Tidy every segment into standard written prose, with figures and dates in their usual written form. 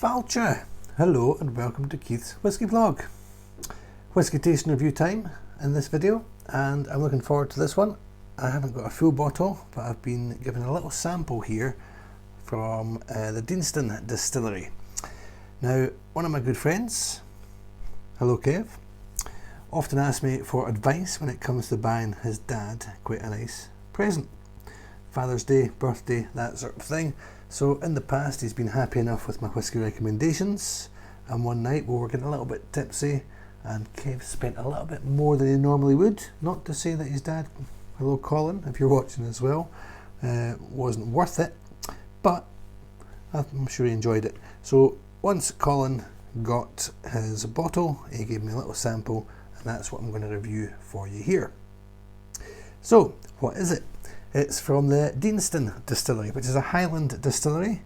Falcha. Hello and welcome to Keith's Whisky Vlog. Whisky tasting review time in this video, and I'm looking forward to this one. I haven't got a full bottle, but I've been given a little sample here from the Deanston Distillery. Now, one of my good friends, hello Kev, often asks me for advice when it comes to buying his dad quite a nice present. Father's Day, birthday, that sort of thing. So in the past he's been happy enough with my whisky recommendations, and one night we were getting a little bit tipsy and Kev spent a little bit more than he normally would. Not to say that his dad, hello Colin, if you're watching as well, wasn't worth it, but I'm sure he enjoyed it. So once Colin got his bottle, he gave me a little sample, and that's what I'm going to review for you here. So what is it? It's from the Deanston Distillery, which is a Highland distillery.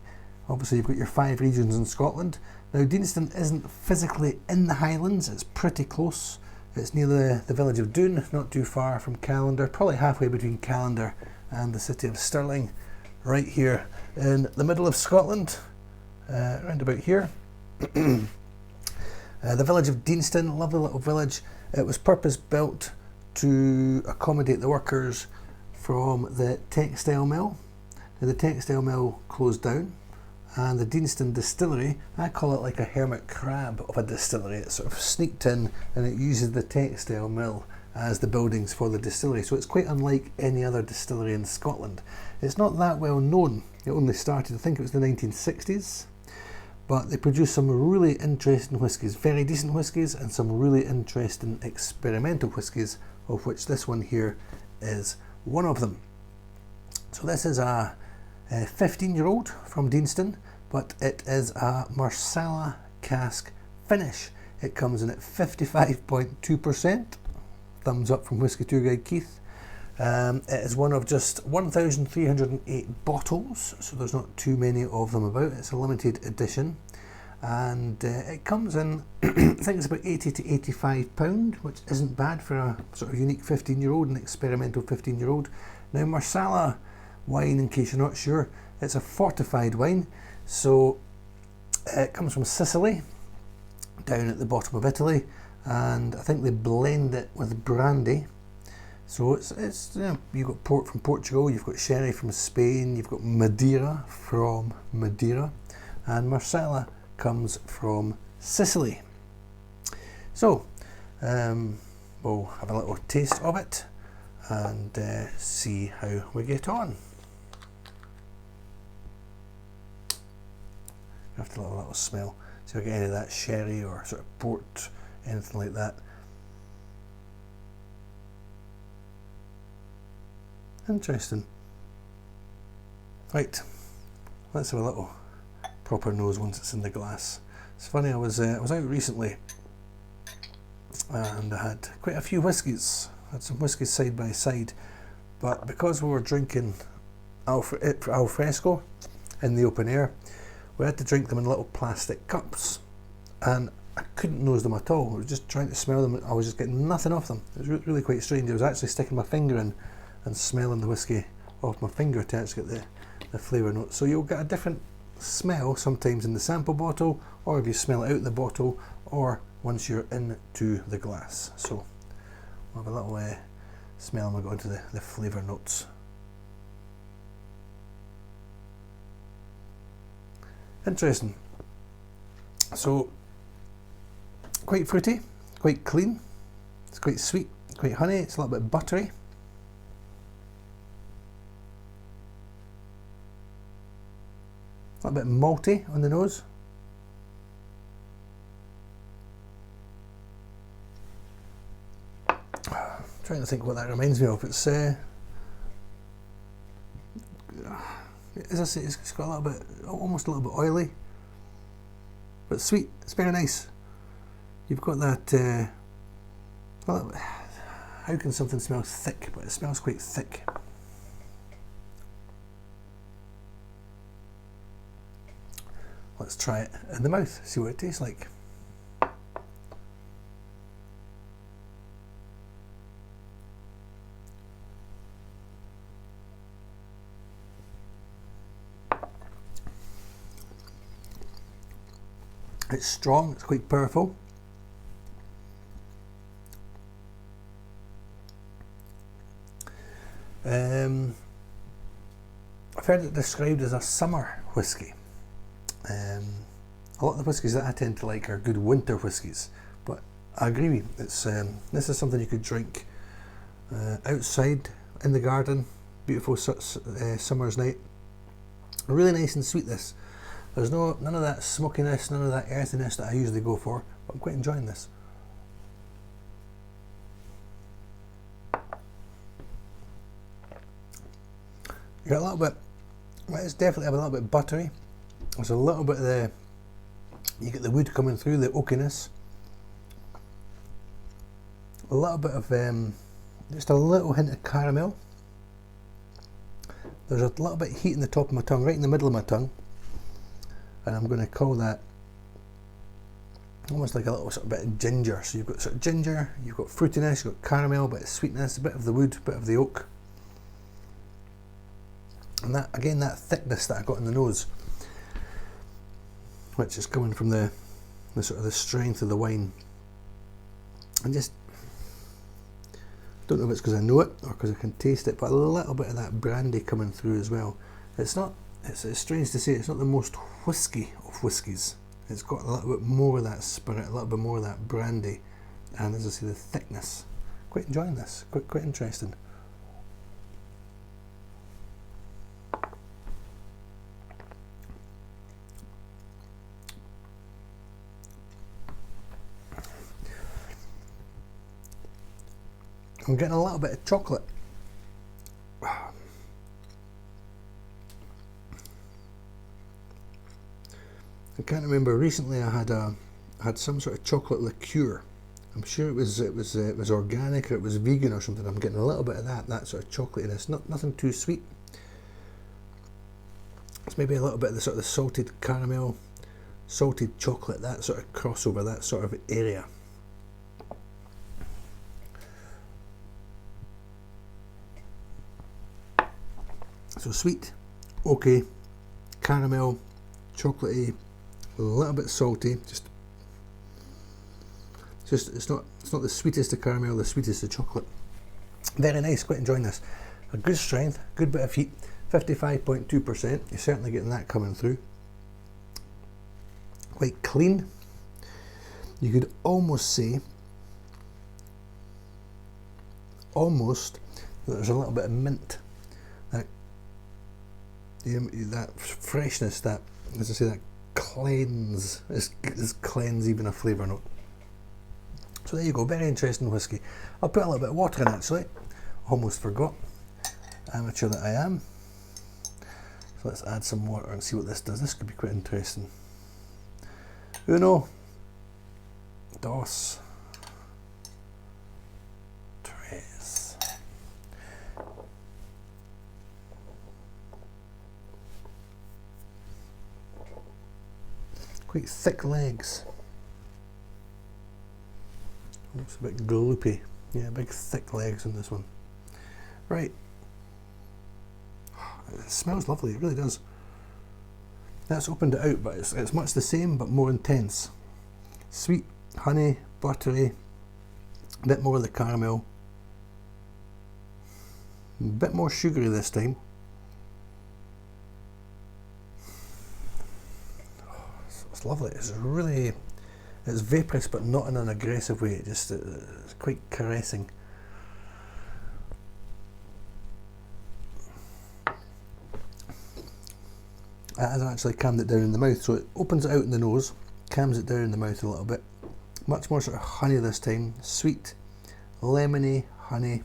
Obviously you've got your 5 regions in Scotland. Now Deanston isn't physically in the Highlands, it's pretty close. It's near the village of Doon, not too far from Callander, probably halfway between Callander and the city of Stirling, right here in the middle of Scotland, around about here. The village of Deanston, lovely little village. It was purpose built to accommodate the workers from the textile mill. Now the textile mill closed down, and the Deanston Distillery, I call it like a hermit crab of a distillery. It sort of sneaked in and it uses the textile mill as the buildings for the distillery, so it's quite unlike any other distillery in Scotland. It's not that well known. It only started, I think it was the 1960s, but they produce some really interesting whiskies, very decent whiskies, and some really interesting experimental whiskies, of which this one here is one of them. So this is a 15-year-old from Deanston, but it is a Marsala Cask finish. It comes in at 55.2%. Thumbs up from Whisky Tour Guide Keith. It is one of just 1,308 bottles, so there's not too many of them about. It's a limited edition, and it comes in, I think it's about 80 to 85 pound, which isn't bad for a sort of unique 15-year-old, an experimental 15-year-old. Now Marsala wine, in case you're not sure, it's a fortified wine, so it comes from Sicily, down at the bottom of Italy, and I think they blend it with brandy. So it's you know, you've got port from Portugal, you've got sherry from Spain, you've got Madeira from Madeira, and Marsala comes from Sicily. So we'll have a little taste of it and see how we get on. After a little smell, see if I get any of that sherry or sort of port, anything like that. Interesting. Right, let's have a little proper nose once it's in the glass. It's funny, I was out recently and I had quite a few whiskies. I had some whiskies side by side, but because we were drinking al fresco in the open air, we had to drink them in little plastic cups, and I couldn't nose them at all. I was just trying to smell them, I was just getting nothing off them. It was really quite strange. I was actually sticking my finger in and smelling the whiskey off my finger to actually get the flavour note. So you'll get a different smell sometimes in the sample bottle, or if you smell it out the bottle, or once you're into the glass. So we'll have a little smell and we'll go into the flavour notes. Interesting. So quite fruity, quite clean, it's quite sweet, quite honey, it's a little bit buttery. A little bit malty on the nose. Trying to think what that reminds me of. It's as I say, it's got a little bit, almost a little bit oily, but sweet. It's very nice. You've got that. Well, how can something smell thick? But it smells quite thick. Let's try it in the mouth, see what it tastes like. It's strong, it's quite powerful. I've heard it described as a summer whisky. A lot of the whiskies that I tend to like are good winter whiskies, but I agree with you. It's this is something you could drink outside in the garden, beautiful summer's night. Really nice and sweet. This there's none of that smokiness, none of that earthiness that I usually go for, but I'm quite enjoying this. You got a little bit. Well, it's definitely a little bit buttery. There's a little bit of the. You get the wood coming through, the oakiness. A little bit of just a little hint of caramel. There's a little bit of heat in the top of my tongue, right in the middle of my tongue, and I'm going to call that almost like a little sort of bit of ginger. So you've got sort of ginger, you've got fruitiness, you've got caramel, a bit of sweetness, a bit of the wood, a bit of the oak. And that, again, that thickness that I got in the nose, which is coming from the sort of the strength of the wine. And just, don't know if it's because I know it or because I can taste it, but a little bit of that brandy coming through as well. It's strange to say, it's not the most whisky of whiskies. It's got a little bit more of that spirit, a little bit more of that brandy, and as I say, the thickness. Quite enjoying this, quite interesting. I'm getting a little bit of chocolate. I can't remember. Recently, I had some sort of chocolate liqueur. I'm sure it was organic or it was vegan or something. I'm getting a little bit of that sort of chocolatiness. Nothing too sweet. It's maybe a little bit of the sort of the salted caramel, salted chocolate, that sort of crossover, that sort of area. So sweet, oaky, caramel, chocolatey, a little bit salty. Just it's not the sweetest of caramel, the sweetest of chocolate. Very nice. Quite enjoying this. A good strength, good bit of heat. 55.2%. You're certainly getting that coming through. Quite clean. You could almost say, that there's a little bit of mint. That freshness, that, as I say, that cleanse, is cleanse even a flavour note. So there you go, very interesting whisky. I'll put a little bit of water in actually, almost forgot, amateur that I am. So let's add some water and see what this does. This could be quite interesting. Uno, dos, tres. Quite thick legs. Looks a bit gloopy. Yeah, big thick legs on this one. Right. It smells lovely, it really does. That's opened it out, but it's much the same but more intense. Sweet, honey, buttery, a bit more of the caramel. A bit more sugary this time. It's lovely. It's vaporous, but not in an aggressive way. It's quite caressing. It has actually calmed it down in the mouth, so it opens it out in the nose, calms it down in the mouth a little bit. Much more sort of honey this time, sweet, lemony honey.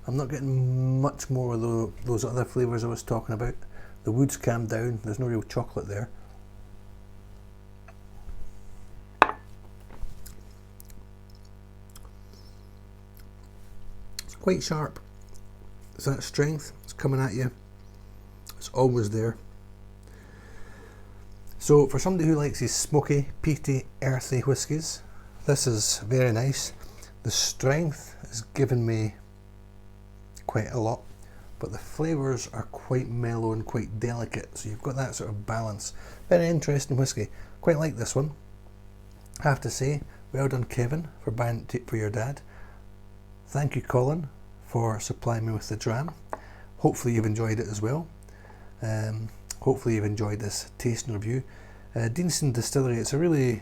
I'm not getting much more of those other flavours I was talking about. The wood's calmed down, there's no real chocolate there. It's quite sharp. It's that strength, it's coming at you. It's always there. So for somebody who likes these smoky, peaty, earthy whiskies, this is very nice. The strength has given me quite a lot. but the flavours are quite mellow and quite delicate, so you've got that sort of balance. Very interesting whisky. Quite like this one. I have to say, well done Kevin for buying it for your dad. Thank you Colin for supplying me with the dram. Hopefully you've enjoyed it as well. Hopefully you've enjoyed this tasting review. Deanston Distillery, it's a really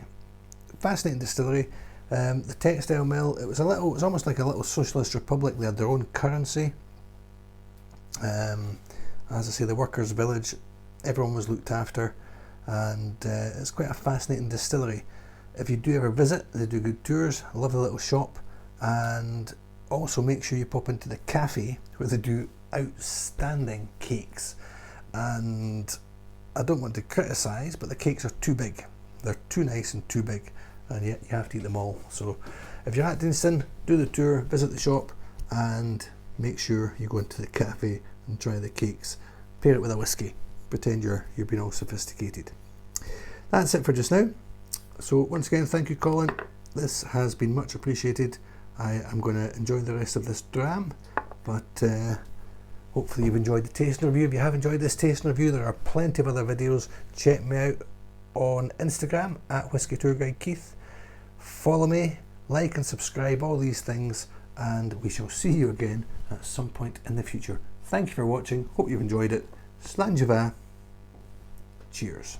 fascinating distillery. The textile mill, it was almost like a little socialist republic. They had their own currency. As I say, the workers' village, everyone was looked after, and it's quite a fascinating distillery. If you do ever visit, they do good tours. I love the little shop, and also make sure you pop into the cafe where they do outstanding cakes. And I don't want to criticise, but the cakes are too big. They're too nice and too big, and yet you have to eat them all. So if you're at Deanston, do the tour, visit the shop, and make sure you go into the cafe and try the cakes. Pair it with a whiskey. Pretend you're being all sophisticated. That's it for just now. So once again, thank you Colin. This has been much appreciated. I am going to enjoy the rest of this dram, but hopefully you've enjoyed the tasting review. If you have enjoyed this tasting review, there are plenty of other videos. Check me out on Instagram at Whisky Tour Guide Keith. Follow me, like and subscribe, all these things, and we shall see you again at some point in the future. Thank you for watching. Hope you've enjoyed it. Slán. Cheers.